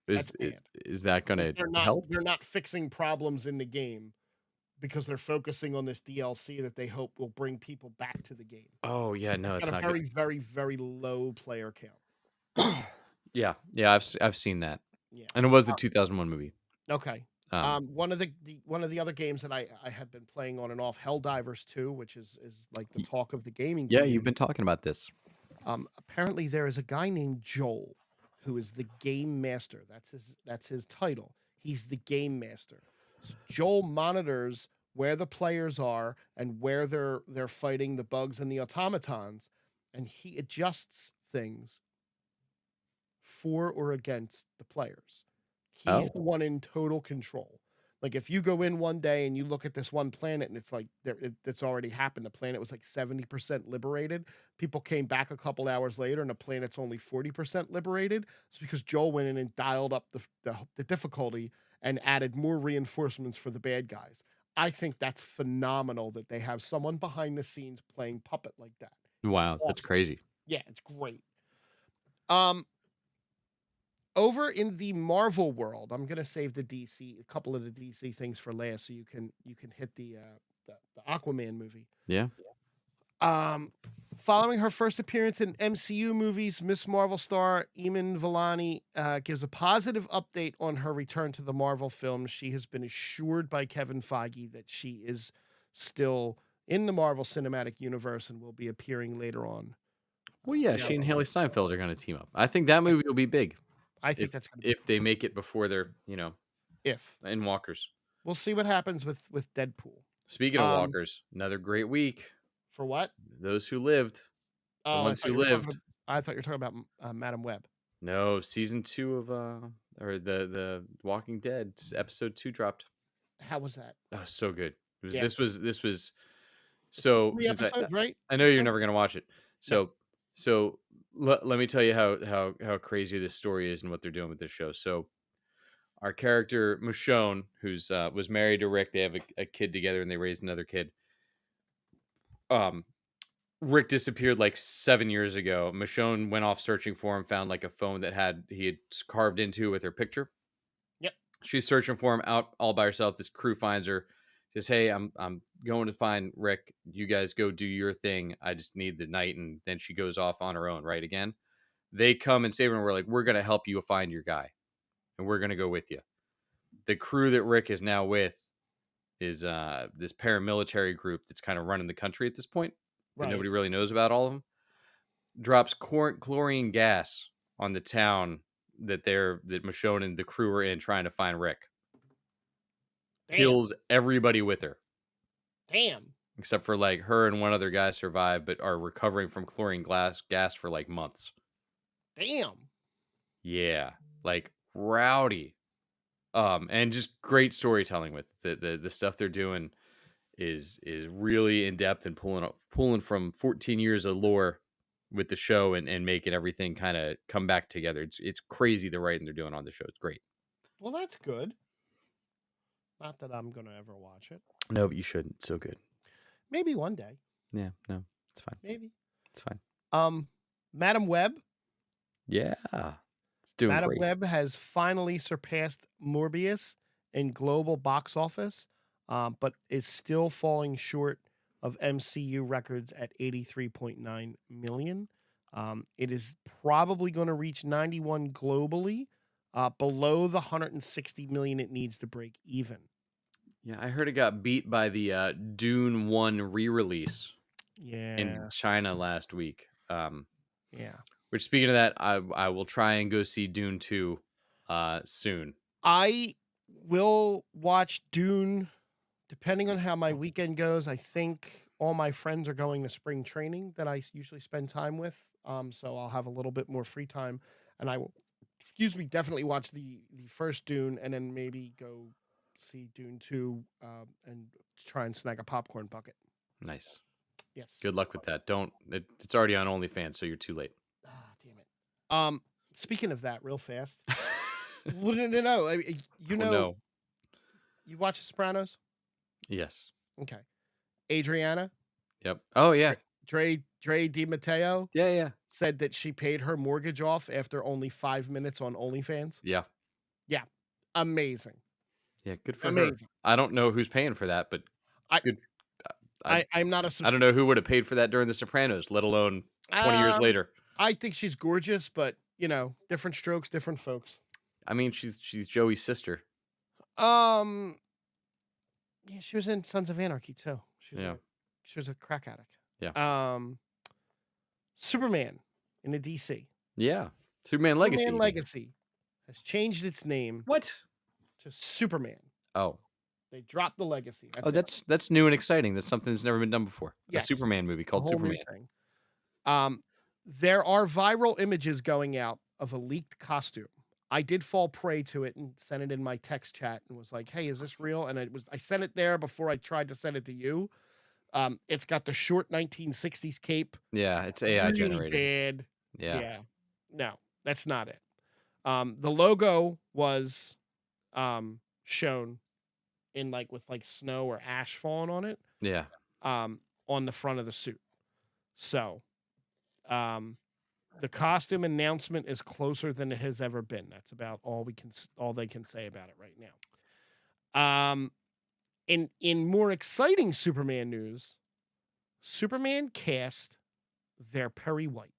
That's bad. is that going Like to help? they're not fixing problems in the game because they're focusing on this DLC that they hope will bring people back to the game. Oh yeah, no, It's it's got a not very, very, very low player count. good. Yeah, yeah, I've seen that, Yeah. and it was the 2001 movie. Okay. Um, One of the other games that I had been playing on and off, Helldivers 2, which is like the y- talk of the gaming yeah, you've community. been talking about this. Apparently there is a guy named Joel who is the game master. That's his title. He's the game master. So Joel monitors where the players are and where they're fighting the bugs and the automatons, and he adjusts things for or against the players. He's Oh, the one in total control. Like if you go in one day and you look at this one planet and it's like it's already happened. The planet was like 70% liberated. People came back a couple hours later and the planet's only 40% liberated. It's because Joel went in and dialed up the difficulty and added more reinforcements for the bad guys. I think that's phenomenal that they have someone behind the scenes playing puppet like that. It's wow, that's awesome. crazy. Yeah, it's great. Um, Over in the Marvel world, I'm gonna save a couple of the DC things for last, so you can hit the Aquaman movie. Yeah. Um, Following her first appearance in MCU movies, Miss Marvel star Eamon Vellani gives a positive update on her return to the Marvel films. She has been assured by Kevin Feige that she is still in the Marvel Cinematic Universe and will be appearing later on. Well, yeah, Yeah, she and Haley Steinfeld are going to team up. I think that movie will be big I if think that's gonna be if they make it before they're if in Walkers. we'll see what happens with Deadpool. Speaking of Um, Walkers, another great week. for what? Those who lived, the Oh, ones who lived. I thought you were talking about Madam Web. No, season 2 of or the Walking Dead episode 2 dropped. How was that? Oh, so good. It was Yeah, this was it's so 3 since episodes, right? I know You you're said? never gonna watch it. No. So let me tell you how crazy this story is and what they're doing with this show. So our character Michonne, who's was married to Rick, they have a kid together and they raised another kid. Um, Rick disappeared like 7 years ago. Michonne went off searching for him, found like a phone that he had carved into with her picture. Yep. She's searching for him out all by herself. This crew finds her, says, "Hey, I'm going to find Rick. You guys go do your thing. I just need the night." And then she goes off on her own, right again. They come and save her, and we're like, "We're gonna help you find your guy, and we're gonna go with you." The crew that Rick is now with is this paramilitary group that's kind of running the country at this point, but Right. nobody really knows about all of them. Drops chlorine gas on the town that Michonne and the crew are in trying to find Rick. Damn. Kills everybody with her, Damn. except for like her and one other guy survive, but are recovering from chlorine gas for like months. Damn. Yeah, like rowdy. And just great storytelling with the stuff they're doing is really in depth and pulling from 14 years of lore with the show and making everything kind of come back together. It's crazy the writing they're doing on the show. It's great. Well, that's good. Not that I'm gonna ever watch it. No, but you shouldn't. It's so good. Maybe one day. Yeah, no, it's fine. Maybe. It's fine. Um, Madam Web. Yeah, it's doing Madam great. Web has finally surpassed Morbius in global box office, but is still falling short of MCU records at 83.9 million. It is probably going to reach 91 globally, below the 160 million it needs to break even. Yeah, I heard it got beat by the Dune 1 re-release in Yeah, China last week. yeah. Which, speaking of that, I will try and go see Dune 2 soon. I will watch Dune depending on how my weekend goes. I think all my friends are going to spring training that usually spend time with. So I'll have a little bit more free time, and I will, excuse me, definitely watch the first Dune, and then maybe go see Dune 2, and try and snag a popcorn bucket. Nice. Yes. Good luck with that. It's already on OnlyFans, so you're too late. Ah, damn it. Speaking of that, real fast. Well, no. Oh no. You watch The Sopranos? Yes. Okay. Adriana, Yep. Oh yeah. Dre, Dre DiMatteo Yeah, yeah. said that she paid her mortgage off after only 5 minutes on OnlyFans. Yeah. Yeah, amazing, Yeah, good for her. amazing. I don't know who's paying for that, but I good. I I'm not a I don't know who would have paid for that during The Sopranos, let alone 20 years um, later. I think she's gorgeous, but different strokes, different folks. I mean, she's Joey's sister. Um, yeah, she was in Sons of Anarchy too. Yeah. She was a crack addict. Yeah. Um, Superman in the DC. Yeah. Superman Legacy, Superman you mean? Legacy has changed its name What? to Superman. Oh. They dropped the legacy. Oh, That's it. that's new and exciting. That's something that's never been done before. A Yes, Superman movie a called whole new Superman. thing. There are viral images going out of a leaked costume. I did fall prey to it and sent it in my text chat and was like, "Hey, is this real?" And I sent it there before I tried to send it to you. It's got the short 1960s cape. Yeah, it's AI Really generated. bad. Yeah. Yeah. No, that's not it. The logo was shown in with snow or ash falling on it, Yeah. on the front of the suit. So, um the costume announcement is closer than it has ever been. That's about all they can say about it right now. In more exciting Superman news, Superman cast their Perry White.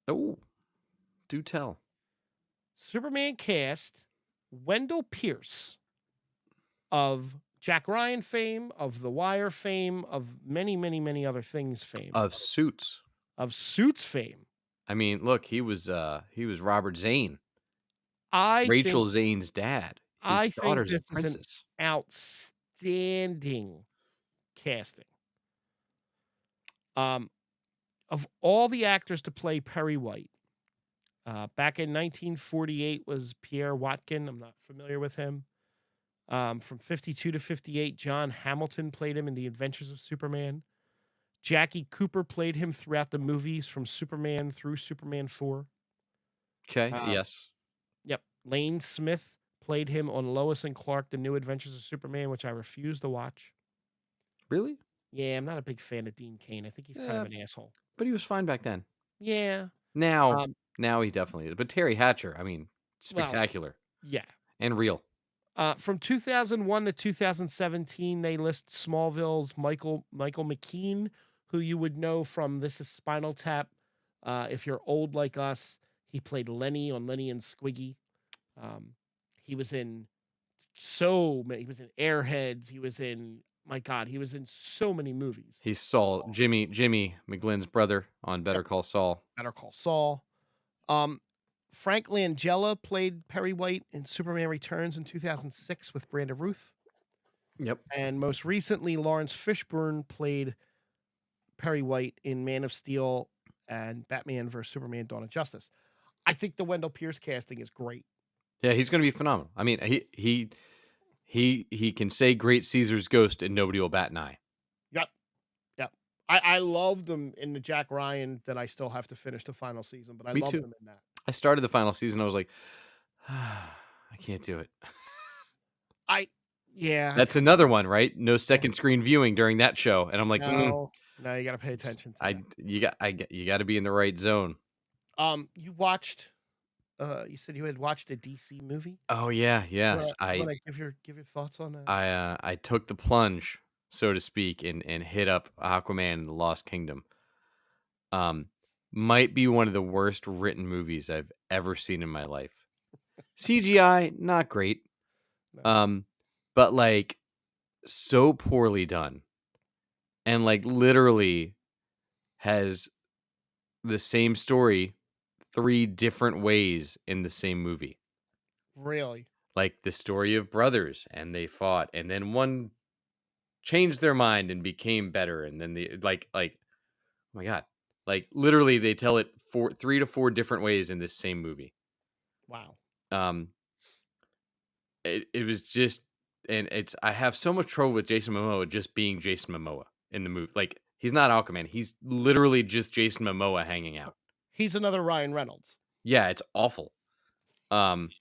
Oh, do tell. Superman cast Wendell Pierce of Jack Ryan fame, of The Wire fame, of many, many, many other things fame, Of Suits. of Suits fame. I mean, look, he was Robert Zane, I think Rachel Zane's dad. His I think daughter's a this is an princess. outstanding casting. Um, of all the actors to play Perry White, back in 1948 was Pierre Watkin. I'm not familiar with him. From 52 to 58, John Hamilton played him in The Adventures of Superman. Jackie Cooper played him throughout the movies from Superman through Superman 4. Okay, Um, yes. yep. Lane Smith played him on Lois and Clark, The New Adventures of Superman, which I refuse to watch. Really? Yeah, I'm not a big fan of Dean Cain. I think he's kind of Yeah, an asshole. but he was fine back then. Yeah. Now Um, now he definitely is. But Terry Hatcher, I mean, well, spectacular yeah. and real. From 2001 to 2017, they list Smallville's Michael McKean, who you would know from This Is Spinal Tap. If you're old like us, he played Lenny on Lenny and Squiggy. Um, he was in so many. He was in Airheads. He was in, my God, he was in so many movies. He's Saul, Jimmy McGlynn's brother on Yep. Better Call Saul. Better Call Saul. Um, Frank Langella played Perry White in Superman Returns in 2006 with Brandon Ruth. Yep. And most recently, Lawrence Fishburne played Perry White in Man of Steel and Batman vs Superman: Dawn of Justice. I think the Wendell Pierce casting is great. Yeah, he's gonna be phenomenal. I mean, he can say "Great Caesar's ghost" and nobody will bat an eye. Yep, yep. I loved him in the Jack Ryan that I still have to finish the final season, but I Me loved too. him in that. I started the final season. I was like, I can't do it. I Yeah, I That's could another one, right? No second screen viewing during that show, and I'm like, no, no, you gotta pay attention to that. you got to be in the right zone. You watched, you said you had watched a DC movie? Oh yeah, yes. You wanna give your thoughts on that? I took the plunge, so to speak, and hit up Aquaman and the Lost Kingdom. Um, might be one of the worst written movies I've ever seen in my life. CGI, not great. No. Um, but like so poorly done, and like literally has the same story 3 different ways in the same movie. Really? Like the story of brothers, and they fought, and then one changed their mind and became better, and then the oh my god, like literally they tell it 3 to 4 different ways in this same movie. Wow. Um, it was just, and it's I have so much trouble with Jason Momoa just being Jason Momoa in the movie. Like he's not Aquaman, he's literally just Jason Momoa hanging out. He's another Ryan Reynolds. Yeah, it's awful. Look,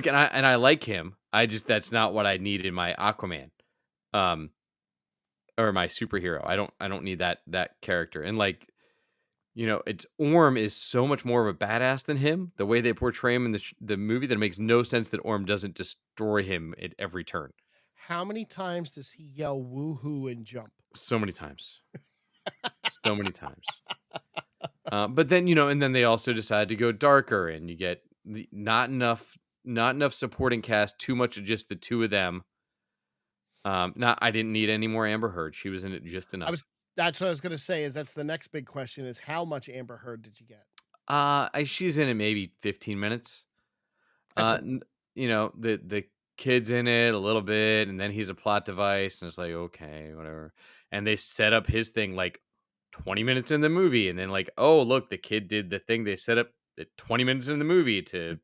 and I like him. I just that's not what I need in my Aquaman, um, or my superhero. I don't need that character. And like, it's Orm is so much more of a badass than him. The way they portray him in the movie, that it makes no sense that Orm doesn't destroy him at every turn. How many times does he yell "woohoo" and jump? So many times, so many times. But then and then they also decided to go darker, and you get not enough supporting cast, too much of just the two of them. Not I didn't need any more Amber Heard. She was in it just I was enough. That's what I was gonna say, is that's the next big question, is how much Amber Heard did you get? She's in it maybe 15 minutes. That's Uh, it. n- the kid's in it a little bit, and then he's a plot device, and it's like okay, whatever. And they set up his thing like 20 minutes in the movie, and then like, oh look, the kid did the thing they set up at 20 minutes in the movie to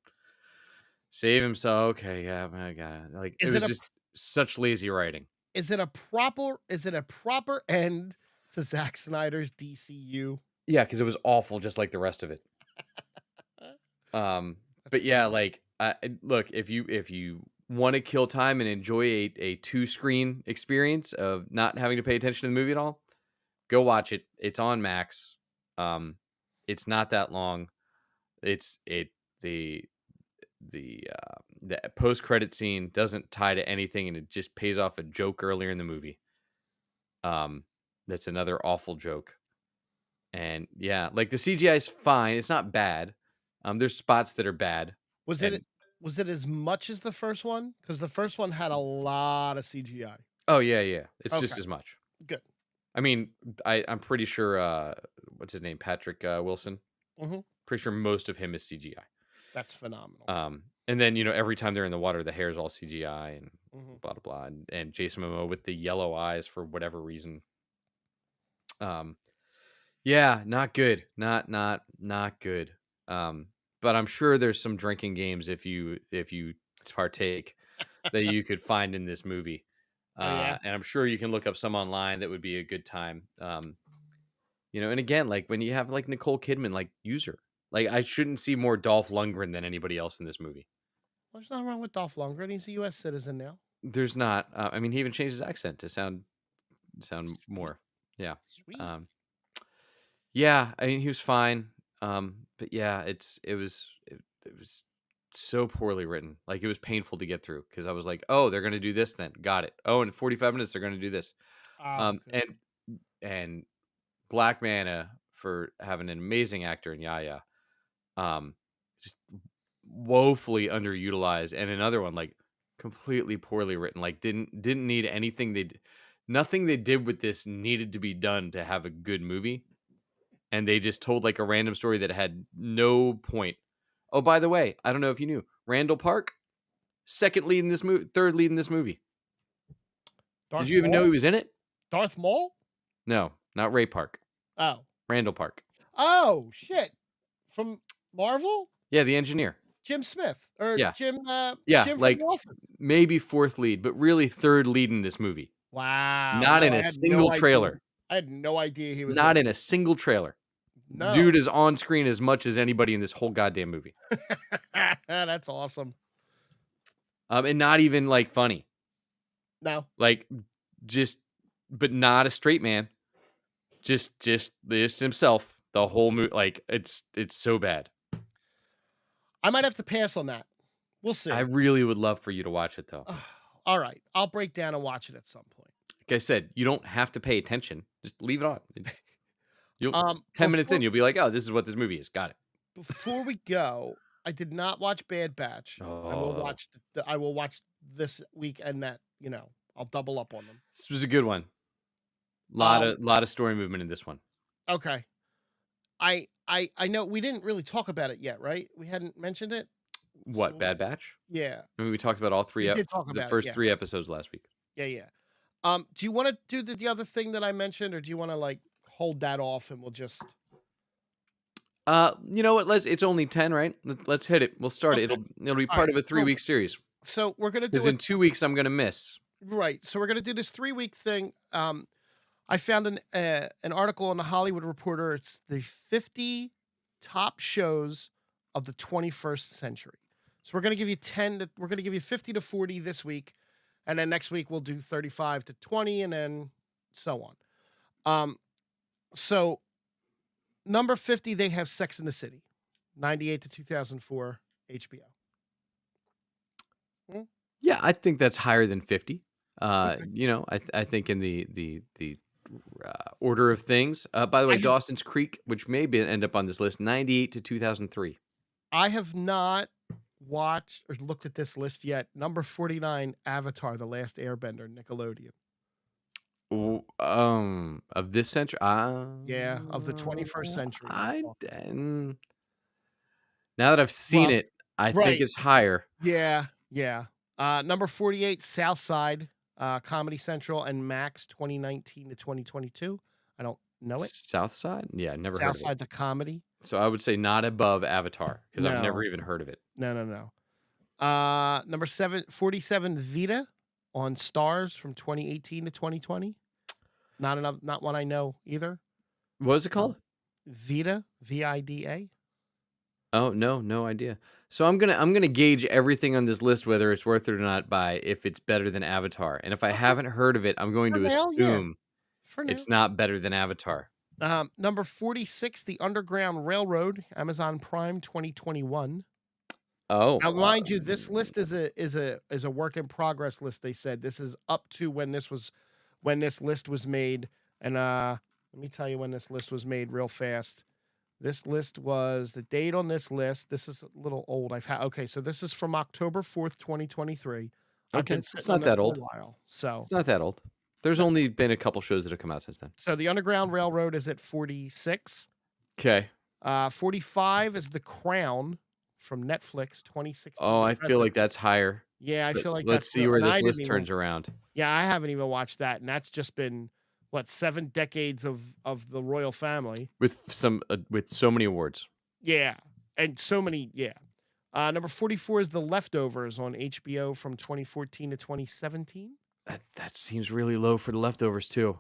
save himself. Okay, yeah, I got it. Like it Is it was a just such lazy writing. is it a proper end to Zack Snyder's DCU? Yeah, because it was awful, just like the rest of it. Uh, That's But yeah, phenomenal. like, look, if you want to kill time and enjoy a two screen experience of not having to pay attention to the movie at all, go watch it. It's on Max. Um, it's not that long. It's it the post credit scene doesn't tie to anything, and it just pays off a joke earlier in the movie. Um, that's another awful joke. And yeah, like the CGI is fine. It's not bad. There's spots that are bad, Was it and was it as much as the first one? Because the first one had a lot of CGI. oh, yeah, yeah. It's Okay, just as much. good. I mean, I'm pretty sure, what's his name? Patrick, Wilson? Mhm. Pretty sure most of him is CGI. That's phenomenal. And then, every time they're in the water, the hair's all CGI and Mhm. blah, blah, blah. And Jason Momoa with the yellow eyes for whatever reason. Um, yeah, not good. Not good. Um, but I'm sure there's some drinking games if you partake that you could find in this movie. Oh, yeah? And I'm sure you can look up some online that would be a good time. And again, like when you have like Nicole Kidman, like use her. Like I shouldn't see more Dolph Lundgren than anybody else in this movie. Well, there's nothing wrong with Dolph Lundgren, he's a US citizen now. There's not. I mean, he even changed his accent to sound Sweet, more. Yeah. sweet. Um, yeah. I mean, he was fine. But yeah, it was so poorly written. Like it was painful to get through because I was like, oh, they're gonna do this then. Got it. Oh, in 45 minutes they're gonna do this. Oh, Um, good. and and Black Mana for having an amazing actor in Yaya. Um, just woefully underutilized, and another one like completely poorly written. Like didn't need anything nothing they did with this needed to be done to have a good movie, and they just told like a random story that had no point. Oh, by the way, I don't know if you knew Randall Park, second lead in this movie, third lead in this movie. Did Darth you even know he Maul? was in it? Darth Maul? No, not Ray Park. Oh. Randall Park. Oh, shit. From Marvel? Yeah, the engineer. Jim Smith, or Yeah, Jim, yeah, Jim from like The Office. maybe fourth lead, but really third lead in this movie. Wow, Not no, in I a had no single idea. trailer. I had no idea he was in Not it. in a single trailer. Dude No. is on screen as much as anybody in this whole goddamn movie. That's awesome. And not even like funny. No. Like just but not a straight man. Just himself. The whole movie, like it's so bad. I might have to pass on that. We'll I see. really would love for you to watch it though. Alright, I'll break down and watch it at some point. Like I said, you don't have to pay attention. Just leave it on. You'll 10 minutes in, Before you'll be like, "Oh, this is what this movie is." Got it. before we go, I did not watch Bad Batch. I will Oh, watch I will watch this week and that, I'll double up on them. this was a good one. Um, Lot of story movement in this one. okay. I know we didn't really talk about it yet, right? We hadn't mentioned it? What, So Bad Batch? yeah, I mean, we talked about all we 3 did talk the about it, first yeah. 3 episodes last week. Yeah, yeah. Do you wanna do the other thing that I mentioned, or do you wanna, like, hold that off and we'll just You know what? It's only 10, right? Let's hit it. We'll start it. okay. It'll be part Alright, of a so 3-week series. we're gonna Because do it in 2 weeks, I'm gonna miss. right, so we're gonna do this 3-week thing. I found an article in the Hollywood Reporter. It's the 50 top shows of the 21st century. So we're gonna give you 10 to we're gonna give you 50 to 40 this week, and then next week we'll do 35 to 20, and then so on. Um, so number 50, they have Sex in the City, 98 to 2004, HBO. Mm, Yeah, I think that's higher than 50. okay. I think in the order of things. By the way, I have Dawson's Creek, which may be end up on this list, 98 to 2003. I have not watched or looked at this list yet. Number 49, Avatar: The Last Airbender, Nickelodeon. Of this century, Yeah, of the 21st century we're I talking. didn't. Now that I've seen Well, it, I think right. it's higher. Yeah, yeah. Number 48, Southside, Comedy Central and Max 2019 to 2022. I don't know it. South Side? Yeah, never heard of it. Southside's a comedy. So I would say not above Avatar because I've never No. even heard of it. No, no, no. Number 47, Vita on Stars from 2018 to 2020. Not one I know either. What is it Um, called? Vita, Vida. Oh, no, no idea. So I'm gonna gauge everything on this list, whether it's worth it or not, by if it's better than Avatar. And if I Okay. haven't heard of it, I'm going For to now, yeah. assume For now. it's not better than Avatar. Number 46, The Underground Railroad, Amazon Prime 2021. Oh, Now, mind you, this list is a work in progress list. They said this is up to when this list was made. And let me tell you when this list was made real fast. This list was the date on this list. This is a little old. Okay, so this is from October 4th, 2023. I've okay. been It's sitting on not this that for a old. while. So It's not that old. There's no, only been a couple shows that have come out since then. so the Underground Railroad is at 46. Okay. 45 is The Crown from Netflix, Oh, 2016 to I feel present. like that's higher. Yeah, I But feel like let's that's see real, where and this I didn't list even turns around. yeah, I haven't even watched that, and that's just been, what, 7 decades of the royal family. With so many awards. Yeah, and so many yeah. Number 44 is The Leftovers on HBO from 2014 to 2017. That seems really low for the leftovers too.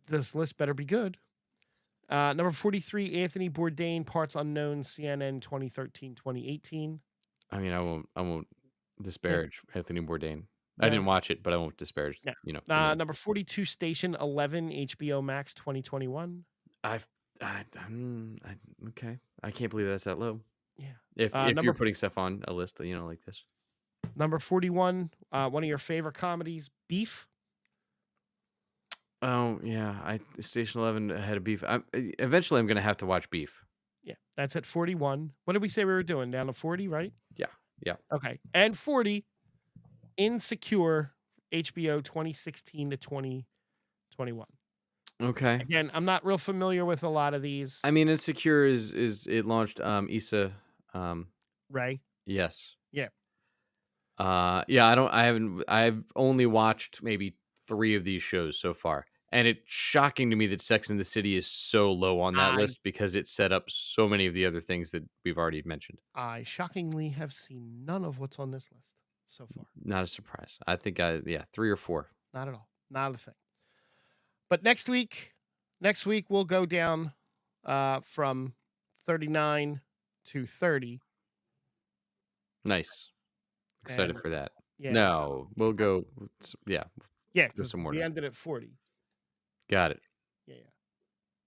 This list better be good. Number 43, Anthony Bourdain, Parts Unknown, CNN 2013-2018. I mean, I won't Yeah, disparage Anthony Bourdain. I no, didn't watch it, but I won't disparage, no. the man. Number 42, Station 11, HBO Max 2021. I've I okay. I can't believe that's that low. Yeah. If you're Number putting stuff on a list, like this. number 41, one of your favorite comedies, Beef. Oh, yeah, Station 11 had a Beef. Eventually I'm gonna have to watch Beef. Yeah, that's at 41. What did we say we were doing? Down to 40, right? Yeah, yeah. Okay. And 40, Insecure, HBO 2016 to 2021. Okay. Again, I'm not real familiar with a lot of these. I mean, Insecure is it launched, Issa, Ray. yes. Yeah. Yeah, I've only watched maybe 3 of these shows so far, and it's shocking to me that Sex and the City is so low on that I list because it set up so many of the other things that we've already mentioned. I shockingly have seen none of what's on this list so far. Not a surprise. I think yeah, 3 or 4. Not at all. Not a thing. But next week we'll go down from 39 to 30. Nice. Excited And for that. yeah, No, we'll go yeah, yeah, go because some we order. ended at 40. Got it. Yeah, yeah,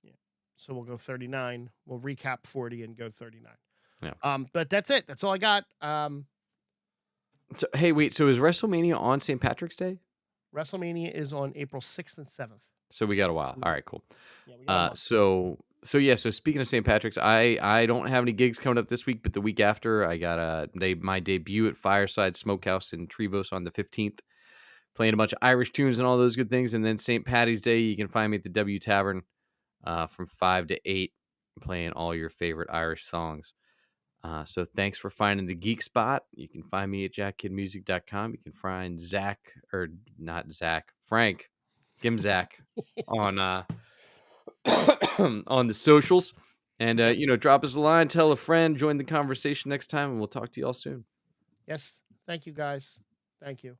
yeah. So we'll go 39. We'll recap 40 and go 39. Yeah. But that's it. That's all I got. So, hey, wait, so is WrestleMania on St. Patrick's Day? WrestleMania is on April 6th and 7th. So we got a while. All right, cool. Yeah, we got a month. So So yeah, so speaking of St. Patrick's, I don't have any gigs coming up this week, but the week after I got my debut at Fireside Smokehouse in Trevose on the 15th, playing a bunch of Irish tunes and all those good things. And then St. Patty's Day, you can find me at the W Tavern from 5 to 8, playing all your favorite Irish songs. So thanks for finding the Geek Spot. You can find me at jackkidmusic.com. You can find Zach, or not Zach, Frank, give him Zach on on the socials. And drop us a line, tell a friend, join the conversation next time, and we'll talk to you all soon. Yes. Thank you, guys. Thank you.